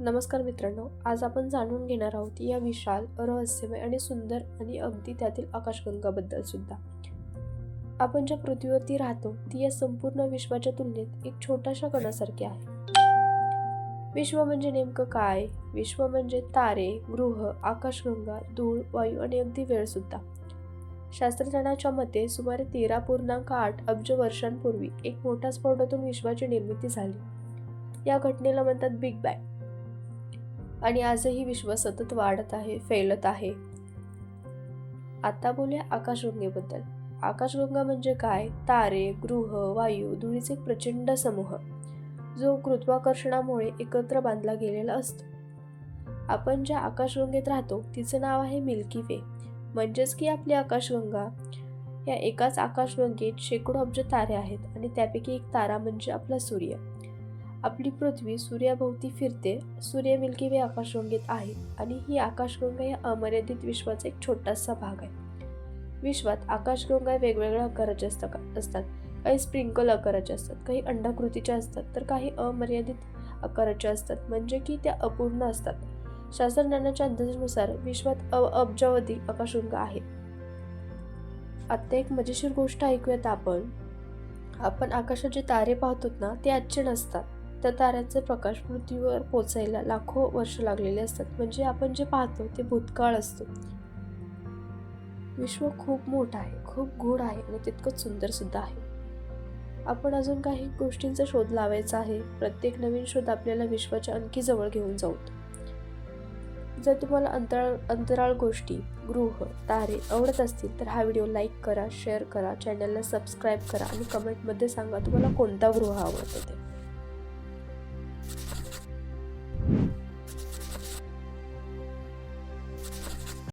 नमस्कार मित्रांनो, आज आपण जाणून घेणार आहोत या विशाल, रहस्यमय आणि सुंदर आणि अगदी त्यातील आकाशगंगाबद्दल सुद्धा. आपण ज्या पृथ्वीवरती राहतो ती या संपूर्ण विश्वाच्या तुलनेत एक छोट्याशा कणासारखी आहे. विश्व म्हणजे नेमकं काय? विश्व म्हणजे तारे, ग्रह, आकाशगंगा, धूळ, वायू आणि अगदी वेळ सुद्धा. शास्त्रज्ञांच्या मते सुमारे 13.8 अब्ज वर्षांपूर्वी एक मोठ्या स्फोटातून विश्वाची निर्मिती झाली. या घटनेला म्हणतात बिग बँग. आणि आजही विश्व सतत वाढत आहे, फैलत आहे. आता बोलूया आकाशगंगेबद्दल. आकाशगंगा म्हणजे काय? तारे, ग्रह, वायू, धुळीचे एक प्रचंड समूह जो गुरुत्वाकर्षणामुळे एकत्र बांधला गेलेला असतो. आपण ज्या आकाशगंगेत राहतो तिचं नाव आहे मिल्की वे. म्हणजेच की आपली आकाशगंगा. या एकाच आकाशगंगेत शेकडो अब्ज तारे आहेत आणि त्यापैकी एक तारा म्हणजे आपला सूर्य. आपली पृथ्वी सूर्याभोवती फिरते. सूर्य मिल्की वे आकाशगंगेत आहे आणि ही आकाशगंगा या अमर्यादित विश्वाचा एक छोटासा भाग आहे. विश्वात आकाशगंगा वेगवेगळ्या आकाराच्या असतात. काही स्प्रिंकल आकाराच्या असतात, काही अंडाकृतीच्या असतात, तर काही अमर्यादित आकाराच्या असतात, म्हणजे की त्या अपूर्ण असतात. शास्त्रज्ञांच्या अंदाजानुसार विश्वात अब्जावधी आकाशगंगा आहेत. आता एक मजेशीर गोष्ट ऐकूयात आपण आकाशात जे तारे पाहतो ना ते आजचे नसतात. त्या ताऱ्यांचे प्रकाश पृथ्वीवर पोचायला लाखो वर्ष लागलेले असतात. म्हणजे आपण जे पाहतो ते भूतकाळ असतो. विश्व खूप मोठं आहे, खूप गूढ आहे आणि तितकंच सुंदर सुद्धा आहे. आपण अजून काही गोष्टींचा शोध लावायचा आहे. प्रत्येक नवीन शोध आपल्याला विश्वाच्या आणखी जवळ घेऊन जाऊ. जर तुम्हाला अंतराळ गोष्टी, ग्रह, तारे आवडत असतील तर हा व्हिडिओ लाईक करा, शेअर करा, चॅनलला सबस्क्राईब करा आणि कमेंटमध्ये सांगा तुम्हाला कोणता ग्रह आवडतो ते.